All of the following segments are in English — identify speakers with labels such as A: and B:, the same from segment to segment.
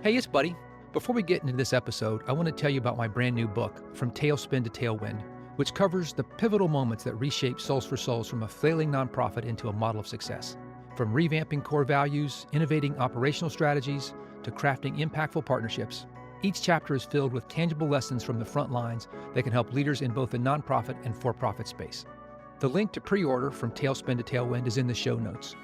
A: Hey, it's Buddy. Before we get into this episode, I want to tell you about my brand new book, From Tailspin to Tailwind, which covers the pivotal moments that reshape Souls for Souls from a failing nonprofit into a model of success. From revamping core values, innovating operational strategies, to crafting impactful partnerships, each chapter is filled with tangible lessons from the front lines that can help leaders in both the nonprofit and for-profit space. The link to pre-order From Tailspin to Tailwind is in the show notes.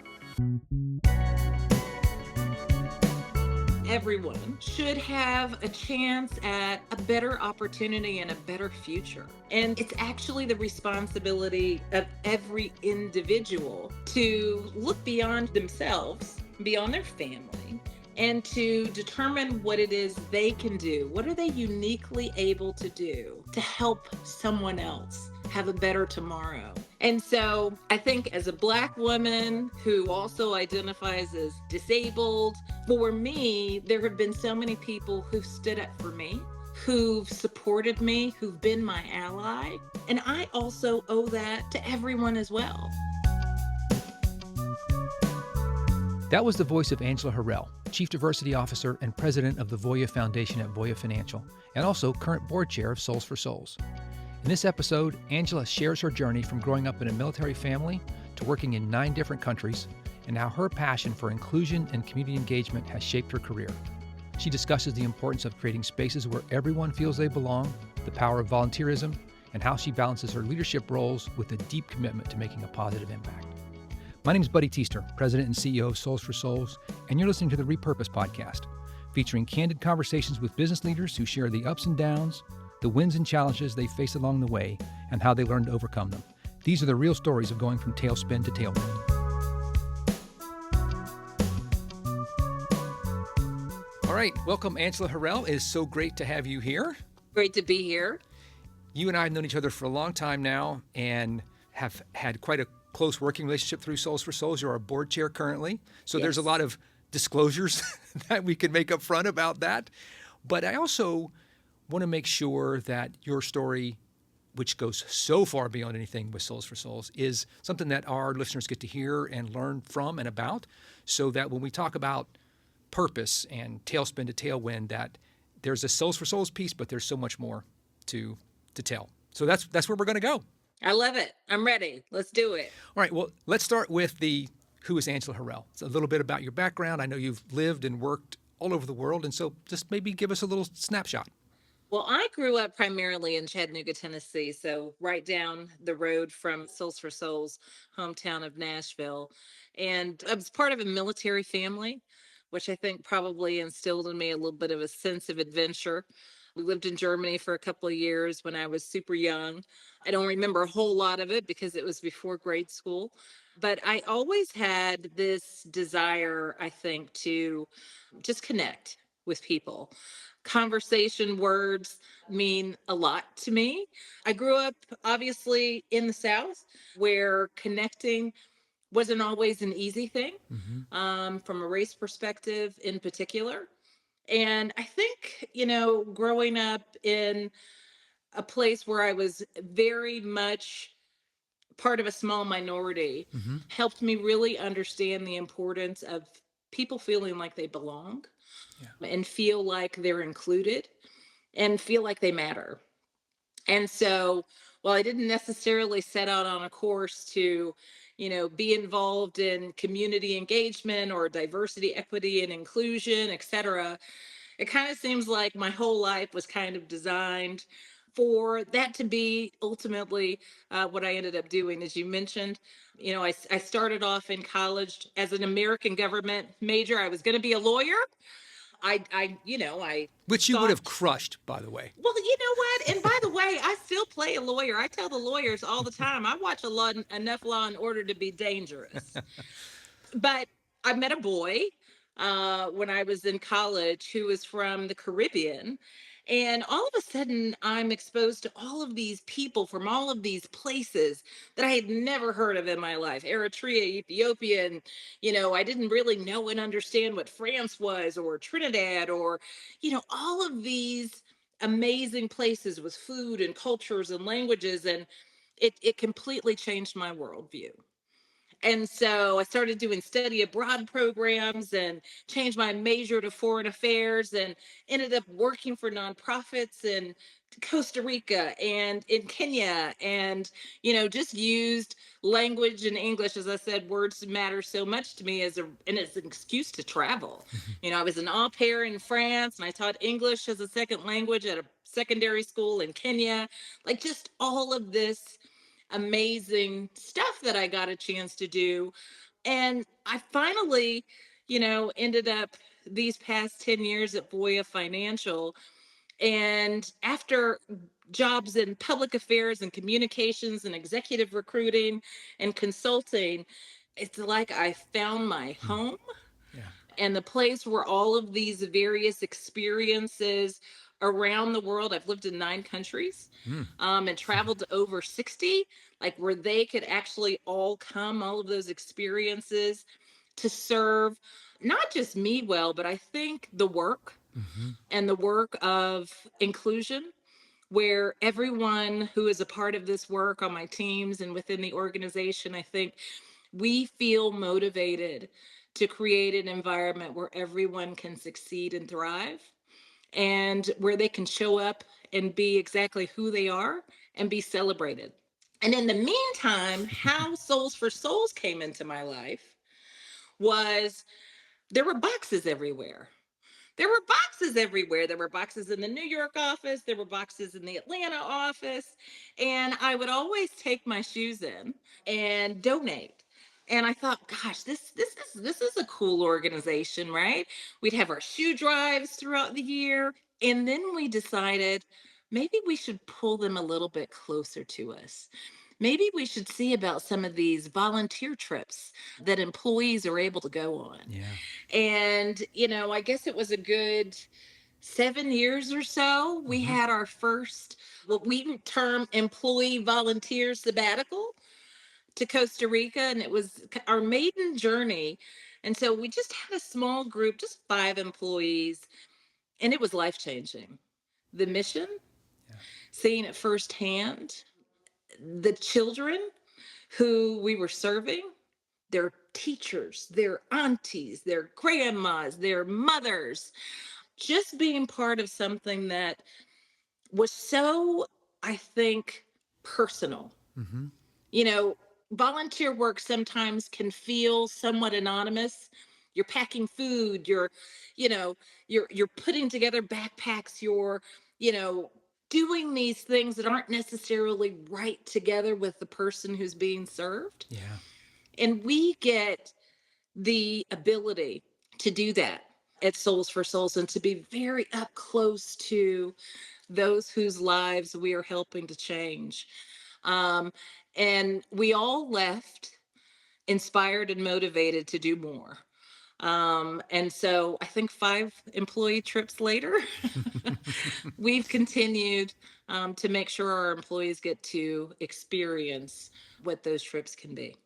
B: Everyone should have a chance at a better opportunity and a better future. And it's actually the responsibility of every individual to look beyond themselves, beyond their family, and to determine what it is they can do. What are they uniquely able to do to help someone else have a better tomorrow? And so I think as a Black woman who also identifies as disabled, for me, there have been so many people who've stood up for me, who've supported me, who've been my ally. And I also owe that to everyone as well.
A: That was the voice of Angela Harrell, Chief Diversity Officer and President of the Voya Foundation at Voya Financial, and also current board chair of Souls for Souls. In this episode, Angela shares her journey from growing up in a military family to working in 9 different countries, and how her passion for inclusion and community engagement has shaped her career. She discusses the importance of creating spaces where everyone feels they belong, the power of volunteerism, and how she balances her leadership roles with a deep commitment to making a positive impact. My name is Buddy Teaster, President and CEO of Souls for Souls, and you're listening to the Repurpose Podcast, featuring candid conversations with business leaders who share the ups and downs, the wins and challenges they face along the way, and how they learn to overcome them. These are the real stories of going from tailspin to tailwind. All right, welcome, Angela Harrell. It is so great to have you here.
B: Great to be here.
A: You and I have known each other for a long time now and have had quite a close working relationship through Souls for Souls. You're our board chair currently, so There's a lot of disclosures that we can make up front about that. But I also want to make sure that your story, which goes so far beyond anything with Souls for Souls, is something that our listeners get to hear and learn from and about, so that when we talk about purpose and tailspin to tailwind, that there's a Souls for Souls piece, but there's so much more to tell. So that's where we're going to go.
B: I love it. I'm ready. Let's do it.
A: All right. Well, let's start with who is Angela Harrell? It's a little bit about your background. I know you've lived and worked all over the world, and so just maybe give us a little snapshot.
B: Well, I grew up primarily in Chattanooga, Tennessee, so right down the road from Souls for Souls, hometown of Nashville. And I was part of a military family, which I think probably instilled in me a little bit of a sense of adventure. We lived in Germany for a couple of years when I was super young. I don't remember a whole lot of it because it was before grade school, but I always had this desire, I think, to just connect with people. Conversation words mean a lot to me. I grew up obviously in the South where connecting wasn't always an easy thing, from a race perspective in particular. And I think, growing up in a place where I was very much part of a small minority helped me really understand the importance of people feeling like they belong and feel like they're included and feel like they matter. And so, while I didn't necessarily set out on a course to, be involved in community engagement or diversity, equity, and inclusion, et cetera, it kind of seems like my whole life was kind of designed for that to be ultimately what I ended up doing. As you mentioned, I started off in college as an American government major. I was going to be a lawyer. I
A: Which you would
B: thought,
A: have crushed, by the way.
B: well, you know what? And by the way, I still play a lawyer. I tell the lawyers all the time, I watch enough Law and Order to be dangerous. But I met a boy when I was in college who was from the Caribbean. And all of a sudden, I'm exposed to all of these people from all of these places that I had never heard of in my life. Eritrea, Ethiopia, and, I didn't really know and understand what France was, or Trinidad, or, all of these amazing places with food and cultures and languages. And it completely changed my worldview. And so I started doing study abroad programs and changed my major to foreign affairs and ended up working for nonprofits in Costa Rica and in Kenya, and just used language and English. As I said, words matter so much to me as an excuse to travel. I was an au pair in France, and I taught English as a second language at a secondary school in Kenya. Like, just all of this amazing stuff that I got a chance to do. And I finally, ended up these past 10 years at Voya Financial. And after jobs in public affairs and communications and executive recruiting and consulting, it's like I found my
A: Mm.
B: home
A: Yeah.
B: and the place where all of these various experiences around the world. I've lived in 9 countries,
A: Mm.
B: and traveled to over 60, like where they could actually all come, all of those experiences to serve not just me well, but I think the work
A: Mm-hmm.
B: and the work of inclusion, where everyone who is a part of this work on my teams and within the organization, I think we feel motivated to create an environment where everyone can succeed and thrive, and where they can show up and be exactly who they are and be celebrated. And in the meantime, how Souls for Souls came into my life was there were boxes everywhere. There were boxes everywhere. There were boxes in the New York office, there were boxes in the Atlanta office, and I would always take my shoes in and donate. And I thought, gosh, this is a cool organization, right? We'd have our shoe drives throughout the year, and then we decided maybe we should pull them a little bit closer to us. Maybe we should see about some of these volunteer trips that employees are able to go on.
A: Yeah.
B: And, I guess it was a good 7 years or so. We
A: Mm-hmm.
B: had our first, what we term employee volunteer sabbatical to Costa Rica, and it was our maiden journey. And so we just had a small group, just 5 employees, and it was life changing. The mission,
A: Yeah.
B: seeing it firsthand, the children who we were serving, their teachers, their aunties, their grandmas, their mothers, just being part of something that was so, I think, personal.
A: Mm-hmm.
B: You know, Volunteer work sometimes can feel somewhat anonymous. You're packing food, you know, you're putting together backpacks, you're, you know, doing these things that aren't necessarily right together with the person who's being served.
A: Yeah.
B: And we get the ability to do that at Souls for Souls and to be very up close to those whose lives we are helping to change. Um, and we all left inspired and motivated to do more. And so I think 5 employee trips later, we've continued to make sure our employees get to experience what those trips can be.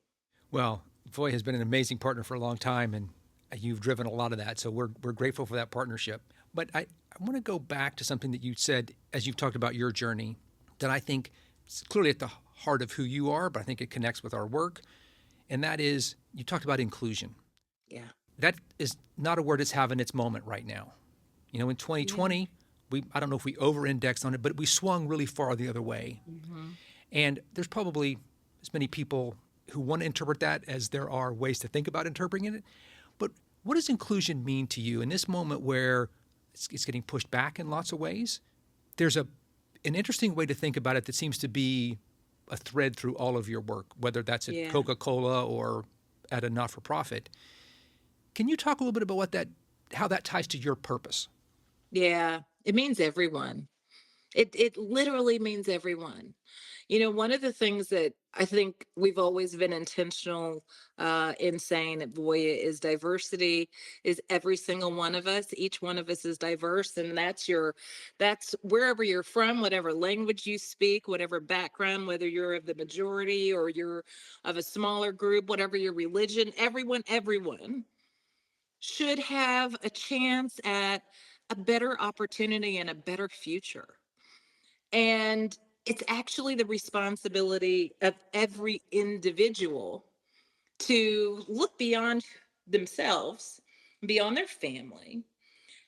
A: Well, Voy has been an amazing partner for a long time, and you've driven a lot of that. So we're grateful for that partnership. But I want to go back to something that you said as you've talked about your journey that I think is clearly at the heart of who you are, but I think it connects with our work. And that is, you talked about inclusion.
B: Yeah.
A: That is not a word that's having its moment right now. You know, in 2020, I don't know if we over-indexed on it, but we swung really far the other way.
B: Mm-hmm.
A: And there's probably as many people who want to interpret that as there are ways to think about interpreting it. But what does inclusion mean to you in this moment where it's getting pushed back in lots of ways? There's an interesting way to think about it that seems to be a thread through all of your work, whether that's at
B: Yeah.
A: Coca-Cola or at a not-for-profit. Can you talk a little bit about how that ties to your purpose?
B: Yeah. It means everyone. It literally means everyone. One of the things that I think we've always been intentional in saying at Voya is diversity is every single one of us. Each one of us is diverse, and that's wherever you're from, whatever language you speak, whatever background, whether you're of the majority or you're of a smaller group, whatever your religion, everyone should have a chance at a better opportunity and a better future. And it's actually the responsibility of every individual to look beyond themselves, beyond their family,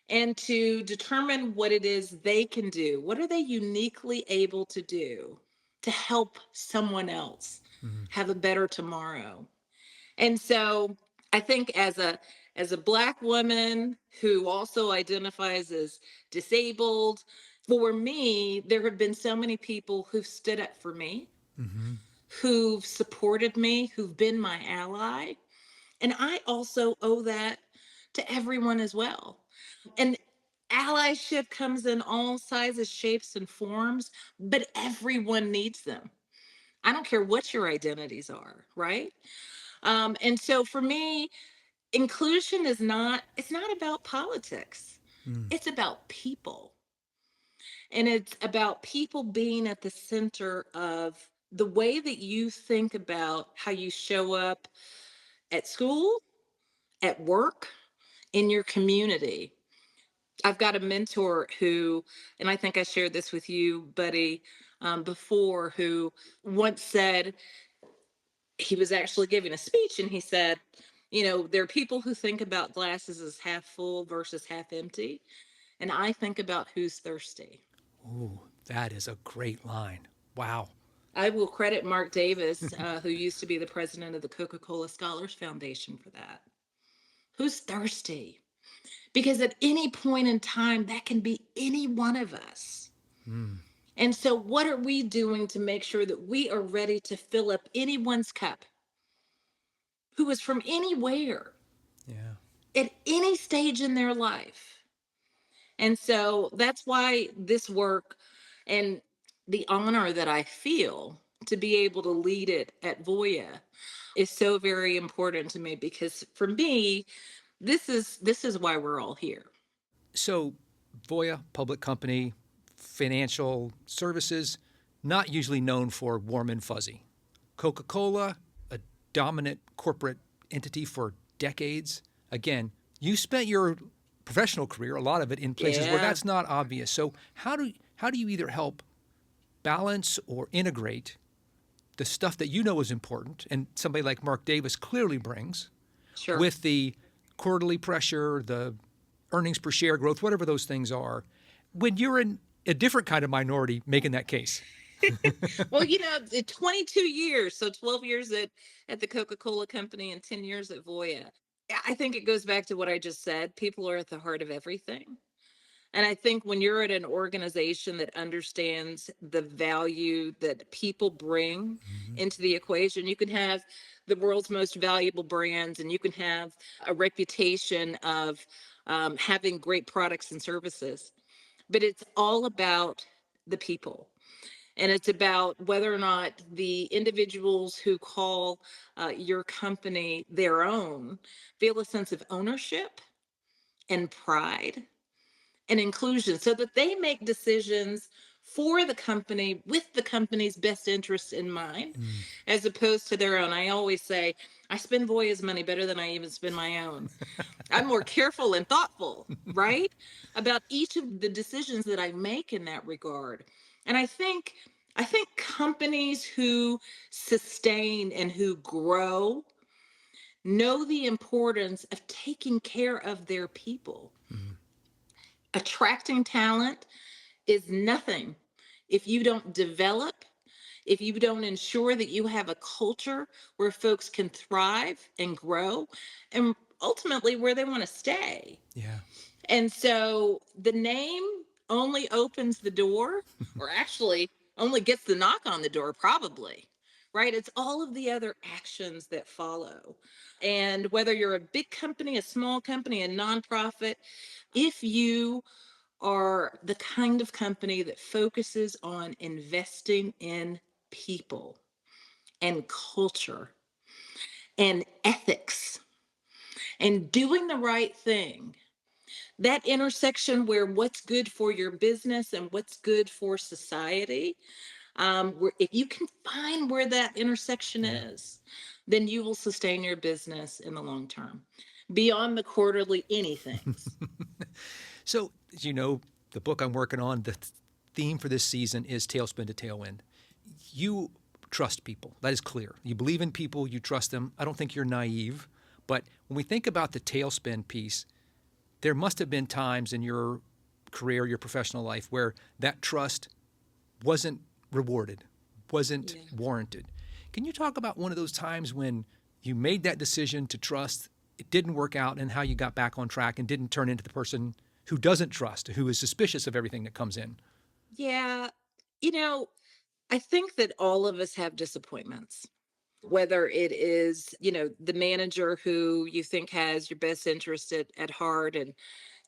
B: and to determine what it is they can do. What are they uniquely able to do to help someone else have a better tomorrow? And so I think as a black woman who also identifies as disabled, for me, there have been so many people who've stood up for me, who've supported me, who've been my ally. And I also owe that to everyone as well. And allyship comes in all sizes, shapes, and forms, but everyone needs them. I don't care what your identities are, right? And so for me, inclusion is not, it's not about politics. It's about people. And it's about people being at the center of the way that you think about how you show up at school, at work, in your community. I've got a mentor who, and I think I shared this with you, Buddy, before, who once said, he was actually giving a speech and he said, there are people who think about glasses as half full versus half empty. And I think about who's thirsty.
A: Ooh, that is a great line. Wow.
B: I will credit Mark Davis, who used to be the president of the Coca-Cola Scholars Foundation, for that. Who's thirsty? Because at any point in time, that can be any one of us. And so, what are we doing to make sure that we are ready to fill up anyone's cup who is from anywhere,
A: Yeah.
B: at any stage in their life? And so, that's why this work and the honor that I feel to be able to lead it at Voya is so very important to me, because for me, this is why we're all here.
A: So, Voya, public company, financial services, not usually known for warm and fuzzy. Coca Cola, a dominant corporate entity for decades. Again, you spent your professional career, a lot of it, in places where
B: Yeah.
A: that's not obvious. So, how do you either help balance or integrate the stuff that you know is important, and somebody like Mark Davis clearly brings,
B: Sure.
A: with the quarterly pressure, the earnings per share growth, whatever those things are, when you're in a different kind of minority making that case?
B: Well, 22 years, so 12 years at the Coca-Cola company and 10 years at Voya. I think it goes back to what I just said. People are at the heart of everything. And I think when you're at an organization that understands the value that people bring into the equation, you can have the world's most valuable brands and you can have a reputation of having great products and services. But it's all about the people. And it's about whether or not the individuals who call your company their own feel a sense of ownership and pride and inclusion, so that they make decisions for the company with the company's best interests in mind, as opposed to their own. I always say, I spend Voya's money better than I even spend my own. I'm more careful and thoughtful, right, about each of the decisions that I make in that regard. And I think companies who sustain and who grow know the importance of taking care of their people. Attracting talent is nothing if you don't develop, if you don't ensure that you have a culture where folks can thrive and grow, and ultimately where they want to stay.
A: Yeah.
B: And so the name only opens the door, or actually only gets the knock on the door, probably, right? It's all of the other actions that follow. And whether you're a big company, a small company, a nonprofit, if you are the kind of company that focuses on investing in people and culture and ethics and doing the right thing, that intersection where what's good for your business and what's good for society, where if you can find where that intersection is, then you will sustain your business in the long term beyond the quarterly anythings.
A: So, as you know, the book I'm working on, the theme for this season is Tailspin to Tailwind. You trust people. That is clear. You believe in people, you trust them. I don't think you're naive. But when we think about the tailspin piece, there must have been times in your career, your professional life, where that trust wasn't rewarded, wasn't warranted. Can you talk about one of those times when you made that decision to trust, it didn't work out, and how you got back on track and didn't turn into the person who doesn't trust, who is suspicious of everything that comes in?
B: Yeah. You know, I think that all of us have disappointments, whether it is, the manager who you think has your best interest at heart, and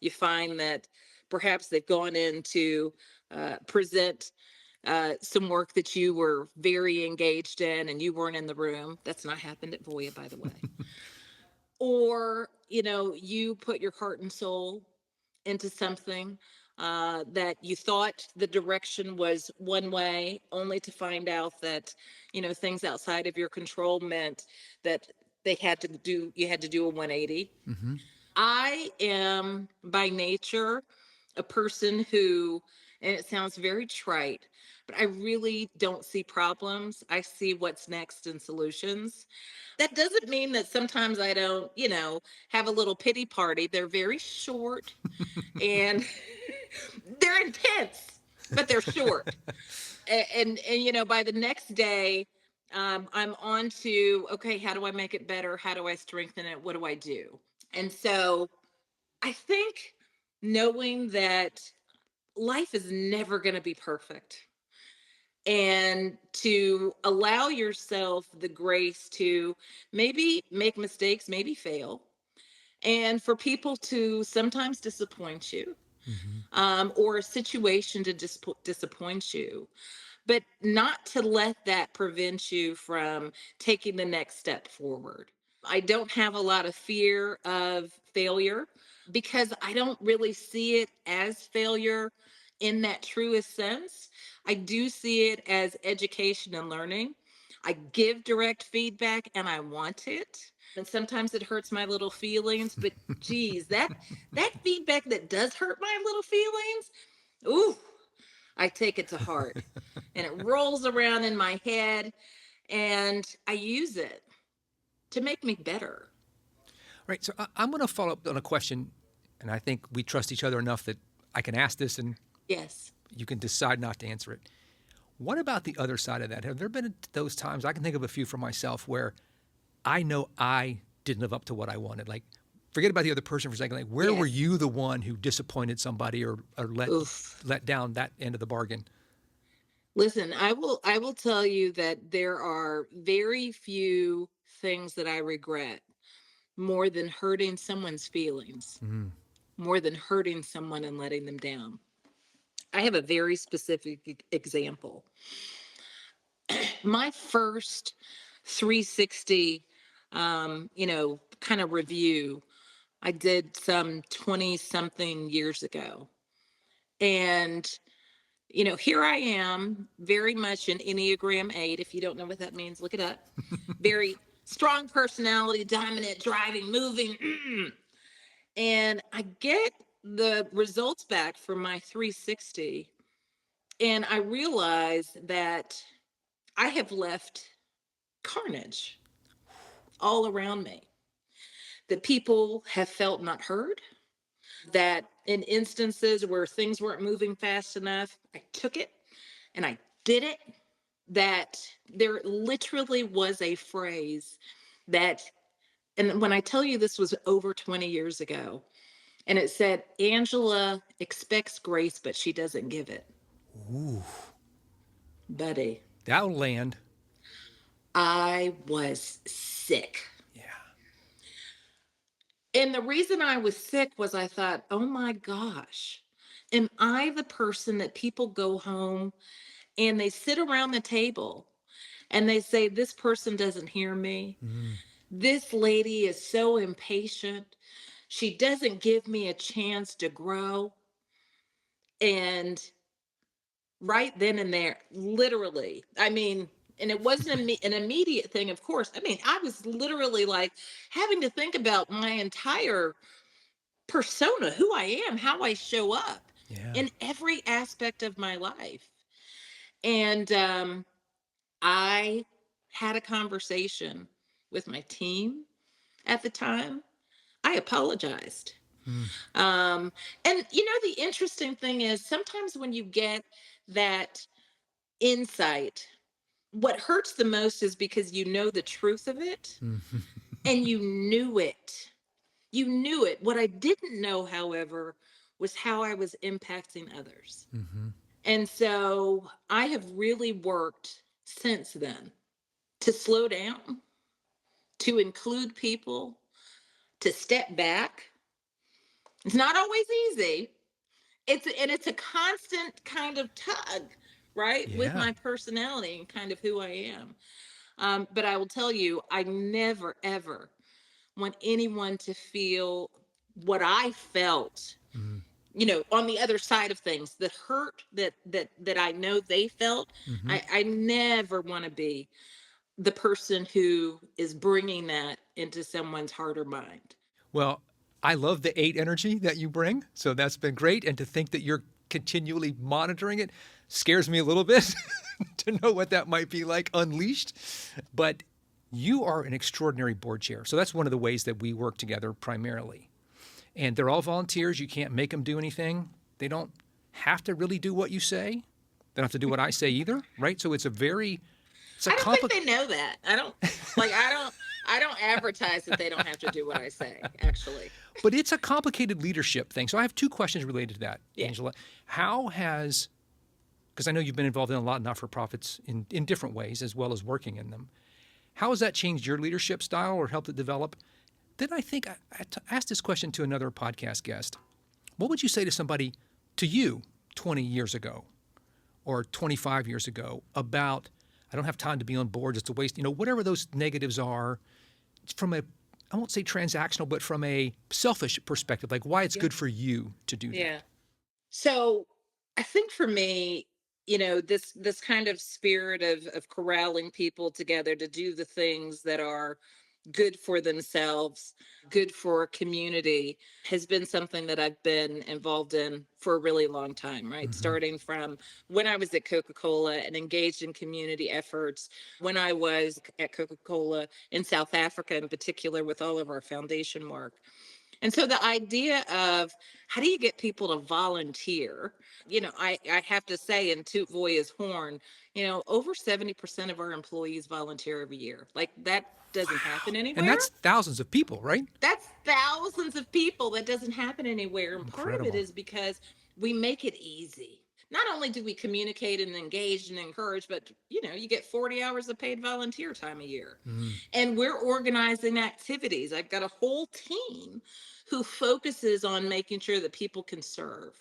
B: you find that perhaps they've gone in to present some work that you were very engaged in and you weren't in the room. That's not happened at Voya, by the way. Or, you put your heart and soul into something that you thought the direction was one way, only to find out that, things outside of your control meant that you had to do a 180.
A: Mm-hmm.
B: I am by nature a person who, and it sounds very trite, but I really don't see problems. I see what's next and solutions. That doesn't mean that sometimes I don't, have a little pity party. They're very short and they're intense, but they're short. And by the next day, I'm on to, okay, how do I make it better? How do I strengthen it? What do I do? And so I think knowing that life is never going to be perfect, and to allow yourself the grace to maybe make mistakes, maybe fail, and for people to sometimes disappoint you,
A: Mm-hmm.
B: or a situation to disappoint you, but not to let that prevent you from taking the next step forward. I don't have a lot of fear of failure because I don't really see it as failure in that truest sense. I do see it as education and learning. I give direct feedback and I want it. And sometimes it hurts my little feelings, but geez, that feedback that does hurt my little feelings, ooh, I take it to heart. And it rolls around in my head and I use it to make me better.
A: Right. So I'm going to follow up on a question, and I think we trust each other enough that I can ask this and
B: Yes.
A: you can decide not to answer it. What about the other side of that? Have there been those times, I can think of a few for myself, where I know I didn't live up to what I wanted? Like, forget about the other person for a second. Like, where were
B: Yes.
A: you the one who disappointed somebody or
B: Oof.
A: let down that end of the bargain?
B: Listen, I will tell you that there are very few things that I regret more than hurting someone's feelings,
A: Mm.
B: more than hurting someone and letting them down. I have a very specific example. My first 360 kind of review I did some 20 something years ago. And here I am, very much an Enneagram 8. If you don't know what that means, look it up. Very strong personality, dominant, driving, moving. And I get the results back from my 360. And I realize that I have left carnage all around me. That people have felt not heard, that in instances where things weren't moving fast enough, I took it and I did it. That there literally was a phrase that, and when I tell you this was over 20 years ago, and it said, Angela expects grace, but she doesn't give it.
A: Ooh,
B: Buddy,
A: that'll land.
B: I was sick.
A: Yeah.
B: And the reason I was sick was I thought, oh my gosh, am I the person that people go home and they sit around the table and they say, this person doesn't hear me?
A: Mm.
B: This lady is so impatient. She doesn't give me a chance to grow. And right then and there, literally, I mean, and it wasn't an immediate thing, of course. I mean, I was literally like having to think about my entire persona, who I am, how I show up
A: Yeah.
B: in every aspect of my life. And I had a conversation with my team at the time. I apologized.
A: Mm.
B: Um, and the interesting thing is sometimes when you get that insight, what hurts the most is because you know the truth of it
A: Mhm.
B: and you knew it. You knew it. What I didn't know, however, was how I was impacting others.
A: Mhm.
B: And so I have really worked since then to slow down, to include people, to step back. It's not always easy. It's a constant kind of tug, right, with
A: Yeah.
B: my personality and kind of who I am. But I will tell you, I never ever want anyone to feel what I felt,
A: Mm.
B: on the other side of things, the hurt that I know they felt.
A: Mhm.
B: I never want to be the person who is bringing that into someone's heart or mind.
A: Well, I love the 8 energy that you bring, so that's been great. And to think that you're continually monitoring it scares me a little bit to know what that might be like unleashed. But you are an extraordinary board chair. So that's one of the ways that we work together primarily. And they're all volunteers. You can't make them do anything. They don't have to really do what you say. They don't have to do what I say either, right? So it's a
B: I don't think
A: complicated.
B: they know that. I don't advertise that they don't have to do what I say, actually.
A: But it's a complicated leadership thing. So I have 2 questions related to that,
B: Yeah.
A: Angela. How has, because I know you've been involved in a lot of not for profits in different ways as well as working in them, how has that changed your leadership style or helped it develop? Then I think asked this question to another podcast guest. What would you say to somebody, to you, 20 years ago or 25 years ago about, I don't have time to be on board, it's a waste, whatever those negatives are from a, I won't say transactional, but from a selfish perspective, like why it's
B: Yeah.
A: good for you to do that.
B: Yeah. So I think for me, this kind of spirit of corralling people together to do the things that are good for themselves, good for community, has been something that I've been involved in for a really long time, right?
A: Mm-hmm.
B: Starting from when I was at Coca Cola and engaged in community efforts, when I was at Coca Cola in South Africa, in particular, with all of our foundation work. And so the idea of how do you get people to volunteer? I have to say, and toot Voya's horn, over 70% of our employees volunteer every year. Like that doesn't happen
A: And
B: anywhere.
A: that's thousands of people, right?
B: That's thousands of people. That doesn't happen anywhere. And part of it
A: Incredible.
B: is because we make it easy. Not only do we communicate and engage and encourage, but you get 40 hours of paid volunteer time a year.
A: Mm.
B: And we're organizing activities. I've got a whole team who focuses on making sure that people can serve.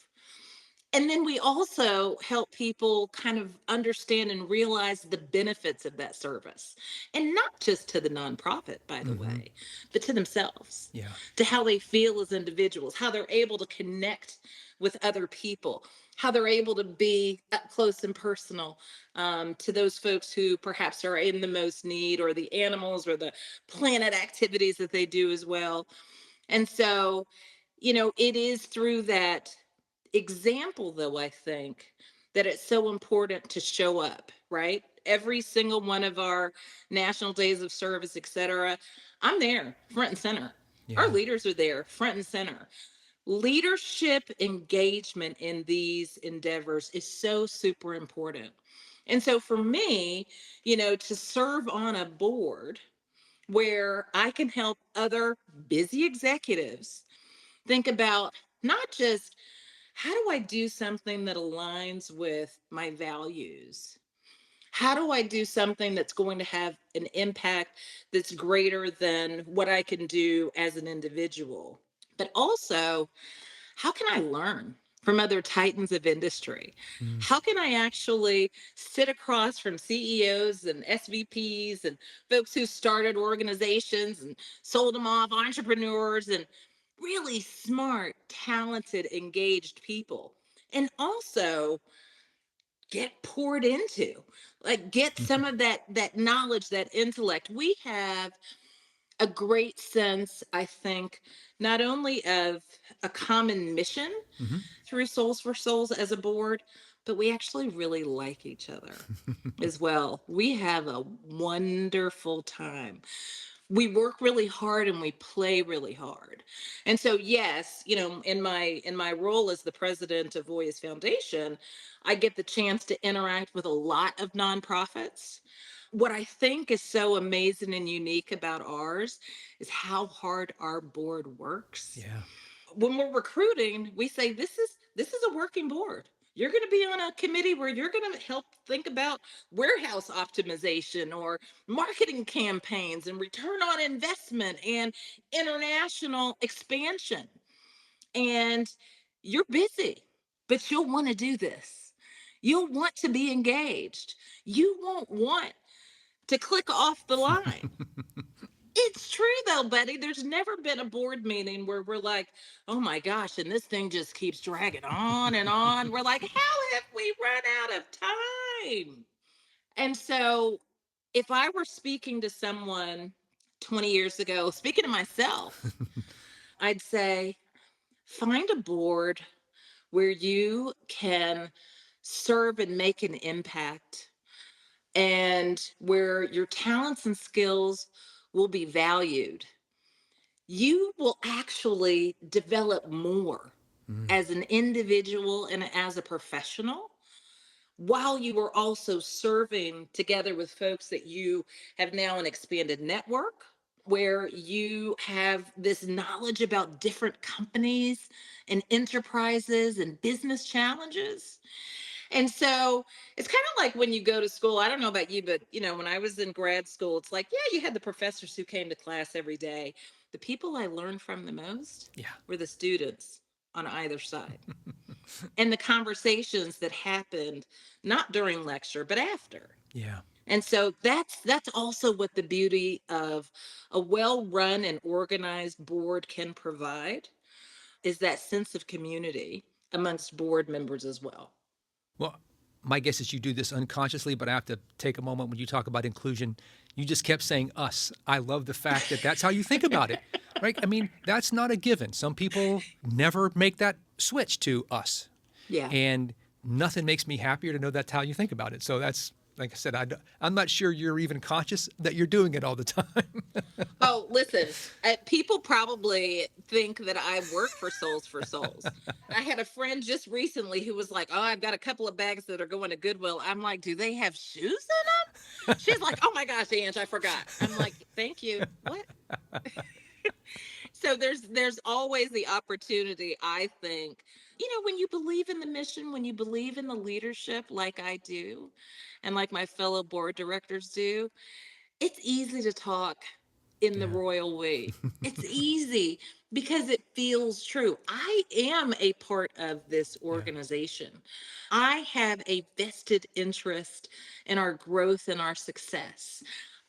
B: And then we also help people kind of understand and realize the benefits of that service. And not just to the nonprofit, by the
A: Mm-hmm.
B: way, but to themselves,
A: Yeah.
B: to how they feel as individuals, how they're able to connect with other people, how they're able to be up close and personal, to those folks who perhaps are in the most need, or the animals or the planet activities that they do as well. And so, it is through that example, though, I think that it's so important to show up, right? Every single one of our national days of service, et cetera, I'm there front and center. Our
A: Yeah.
B: leaders are there front and center. Leadership engagement in these endeavors is so super important. And so for me, to serve on a board where I can help other busy executives think about not just how do I do something that aligns with my values? How do I do something that's going to have an impact that's greater than what I can do as an individual? But also, how can I learn from other titans of industry?
A: Mm.
B: How can I actually sit across from CEOs and SVPs and folks who started organizations and sold them off, entrepreneurs and really smart, talented, engaged people? And also get poured into, like get some of that knowledge, that intellect. We have a great sense, I think, not only of a common mission
A: Hmm.
B: through Souls for Souls as a board, but we actually really like each other as well. We have a wonderful time. We work really hard and we play really hard. And so yes, in my role as the president of Voya's Foundation, I get the chance to interact with a lot of nonprofits. What I think is so amazing and unique about ours is how hard our board works.
A: Yeah.
B: When we're recruiting, we say this is a working board. You're going to be on a committee where you're going to help think about warehouse optimization or marketing campaigns and return on investment and international expansion. And you're busy, but you'll want to do this. You'll want to be engaged. You won't want to click off the line. It's true though, Betty. There's never been a board meeting where we're like, oh my gosh, and this thing just keeps dragging on and on. We're like, how have we run out of time? And so, if I were speaking to someone 20 years ago, speaking to myself, I'd say, find a board where you can serve and make an impact and where your talents and skills will be valued. You will actually develop more
A: Mm.
B: as an individual and as a professional while you are also serving together with folks that you have now an expanded network where you have this knowledge about different companies and enterprises and business challenges. And so it's kind of like when you go to school. I don't know about you, but when I was in grad school, it's like, yeah, you had the professors who came to class every day. The people I learned from the most
A: Yeah.
B: were the students on either side and the conversations that happened not during lecture, but after.
A: Yeah.
B: And so that's also what the beauty of a well-run and organized board can provide is that sense of community amongst board members as well.
A: Well, my guess is you do this unconsciously, but I have to take a moment when you talk about inclusion. You just kept saying us. I love the fact that that's how you think about it, right? I mean, that's not a given. Some people never make that switch to us.
B: Yeah.
A: And nothing makes me happier to know that's how you think about it. So that's, like I said, I'm not sure you're even conscious that you're doing it all the time.
B: Oh, listen, people probably think that I work for Souls for Souls. I had a friend just recently who was like, oh, I've got a couple of bags that are going to Goodwill. I'm like, do they have shoes in them? She's like, oh my gosh, Ange, I forgot. I'm like, thank you. What? So there's always the opportunity, I think, when you believe in the mission, when you believe in the leadership like I do, and like my fellow board directors do, it's easy to talk in the
A: Yeah.
B: royal we. It's easy because it feels true. I am a part of this
A: Yeah.
B: organization. I have a vested interest in our growth and our success.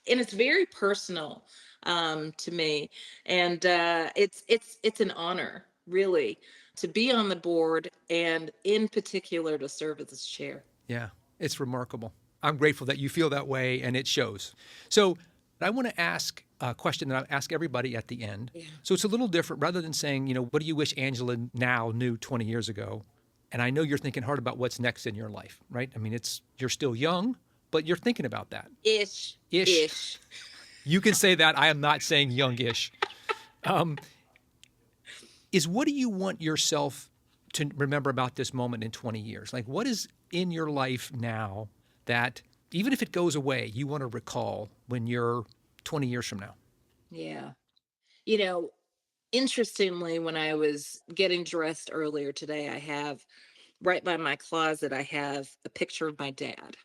B: And it's very personal to me. And it's an honor, really, to be on the board and in particular to serve as its chair.
A: Yeah, it's remarkable. I'm grateful that you feel that way, and it shows. So I want to ask a question that I ask everybody at the end.
B: Yeah.
A: So it's a little different. Rather than saying, what do you wish Angela now knew 20 years ago? And I know you're thinking hard about what's next in your life, right? I mean, you're still young, but you're thinking about that.
B: Ish.
A: Ish.
B: Ish.
A: You can say that. I am not saying youngish. Is what do you want yourself to remember about this moment in 20 years? Like, what is in your life now that, even if it goes away, you want to recall when you're 20 years from now?
B: Yeah. You know, Interestingly, when I was getting dressed earlier today, I have right by my closet, I have a picture of my dad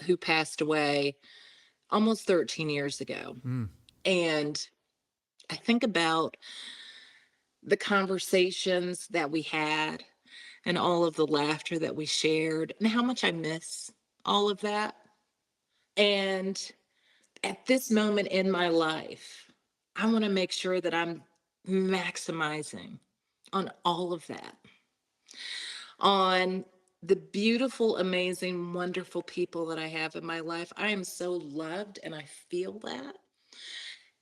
B: who passed away almost 13 years ago.
A: Mm.
B: And I think about the conversations that we had and all of the laughter that we shared and how much I miss all of that. And at this moment in my life, I want to make sure that I'm maximizing on all of that, on the beautiful, amazing, wonderful people that I have in my life. I am so loved and I feel that.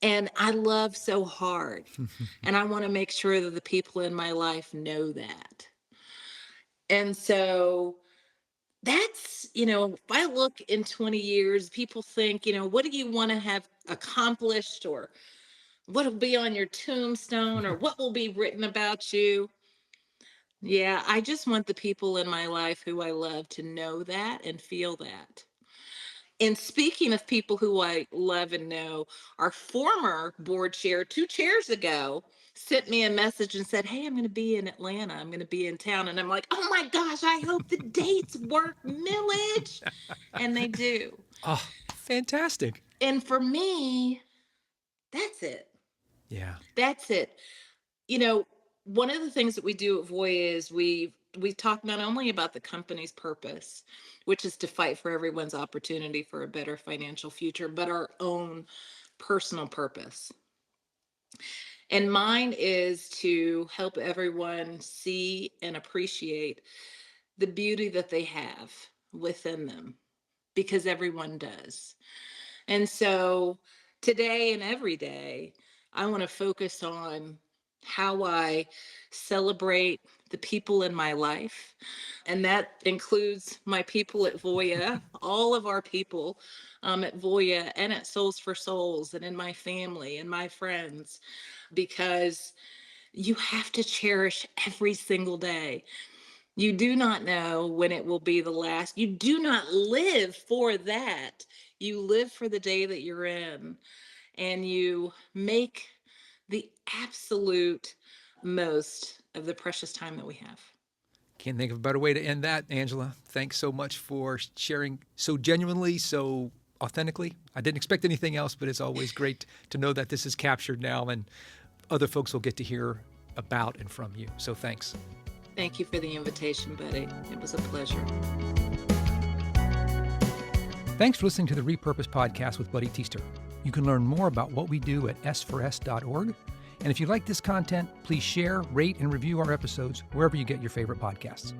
B: And I love so hard. And I want to make sure that the people in my life know that. And so that's, if I look in 20 years, people think, what do you want to have accomplished, or what will be on your tombstone, or what will be written about you? Yeah, I just want the people in my life who I love to know that and feel that. And speaking of people who I love and know, our former board chair 2 chairs ago sent me a message and said, "Hey, I'm going to be in Atlanta. I'm going to be in town." And I'm like, "Oh my gosh, I hope the dates work, millage." And they do.
A: Oh, fantastic.
B: And for me, that's it.
A: Yeah.
B: That's it. You know, One of the things that we do at Voya is we talk not only about the company's purpose, which is to fight for everyone's opportunity for a better financial future, but our own personal purpose. And mine is to help everyone see and appreciate the beauty that they have within them, because everyone does. And so today and every day, I want to focus on how I celebrate the people in my life. And that includes my people at Voya, all of our people at Voya and at Souls for Souls, and in my family and my friends, because you have to cherish every single day. You do not know when it will be the last. You do not live for that. You live for the day that you're in, and you make the absolute most of the precious time that we have.
A: Can't think of a better way to end that, Angela. Thanks so much for sharing so genuinely, so authentically. I didn't expect anything else, but it's always great to know that this is captured now and other folks will get to hear about and from you. So thanks.
B: Thank you for the invitation, Buddy. It was a pleasure.
A: Thanks for listening to the Repurpose Podcast with Buddy Teaster. You can learn more about what we do at s4s.org. And if you like this content, please share, rate, and review our episodes wherever you get your favorite podcasts.